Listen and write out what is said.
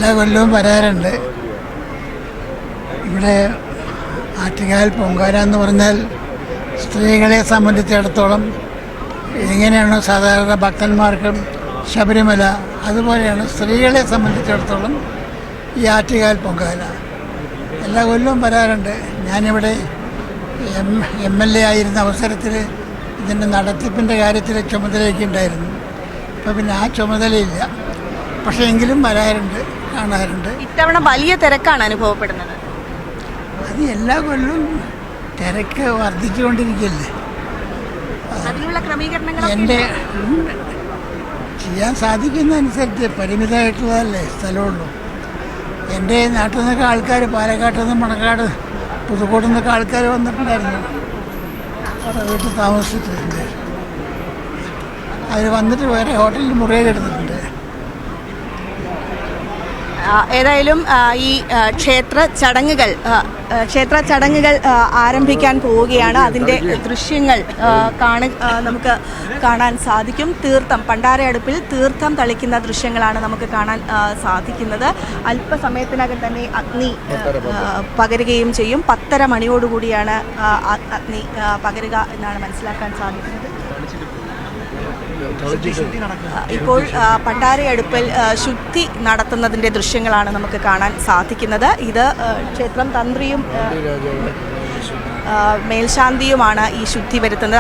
എല്ലാ കൊല്ലവും വരാറുണ്ട്. ഇവിടെ ആറ്റുകാൽ പൊങ്കാല എന്ന് പറഞ്ഞാൽ സ്ത്രീകളെ സംബന്ധിച്ചിടത്തോളം എങ്ങനെയാണ് സാധാരണ ഭക്തന്മാർക്കും ശബരിമല, അതുപോലെയാണ് സ്ത്രീകളെ സംബന്ധിച്ചിടത്തോളം ഈ ആറ്റുകാൽ പൊങ്കാല. എല്ലാ കൊല്ലവും വരാറുണ്ട്. ഞാനിവിടെ MLA ആയിരുന്ന അവസരത്തിൽ ഇതിൻ്റെ നടത്തിപ്പിൻ്റെ കാര്യത്തിൽ ചുമതലയൊക്കെ ഉണ്ടായിരുന്നു. ഇപ്പോൾ പിന്നെ ആ ചുമതലയില്ല. പക്ഷേ എങ്കിലും വരാറുണ്ട്, കാണാറുണ്ട്. ഇത്തവണ വലിയ തിരക്കാണ് അനുഭവപ്പെടുന്നത്. അത് എല്ലാ കൊല്ലവും തിരക്ക് വർദ്ധിച്ചുകൊണ്ടിരിക്കുകയല്ലേ. അതിനുള്ള ക്രമീകരണങ്ങൾ എൻ്റെ ചെയ്യാൻ സാധിക്കുന്നതനുസരിച്ച് പരിമിതമായിട്ടുള്ളതല്ലേ സ്ഥലമുള്ളൂ. എൻ്റെ നാട്ടിൽ നിന്നൊക്കെ ആൾക്കാർ, പാലക്കാട്ടിൽ നിന്ന്, മണക്കാട്, പുതുക്കോട്ടിൽ നിന്നൊക്കെ ആൾക്കാർ വന്നിട്ടുണ്ടായിരുന്നു. അവിടെ വീട്ടിൽ താമസിച്ചിട്ടുണ്ട്. അവർ വന്നിട്ട് വേറെ ഹോട്ടലിൽ മുറിയൊക്കെ എടുത്തിട്ടുണ്ട്. ഏതായാലും ഈ ക്ഷേത്ര ചടങ്ങുകൾ ആരംഭിക്കാൻ പോവുകയാണ്. അതിൻ്റെ ദൃശ്യങ്ങൾ നമുക്ക് കാണാൻ സാധിക്കും. പണ്ടാരയടുപ്പിൽ തീർത്ഥം തളിക്കുന്ന ദൃശ്യങ്ങളാണ് നമുക്ക് കാണാൻ സാധിക്കുന്നത്. അല്പസമയത്തിനകം തന്നെ അഗ്നി പകരുകയും ചെയ്യും. 10:30 മണിയോടുകൂടിയാണ് അഗ്നി പകരുക എന്നാണ് മനസ്സിലാക്കാൻ സാധിക്കുന്നത്. ഇപ്പോൾ പണ്ടാരയടുപ്പിൽ ശുദ്ധി നടത്തുന്നതിൻ്റെ ദൃശ്യങ്ങളാണ് നമുക്ക് കാണാൻ സാധിക്കുന്നത്. ഇത് ക്ഷേത്രം തന്ത്രിയും മേൽശാന്തിയുമാണ് ഈ ശുദ്ധി വരുത്തുന്നത്.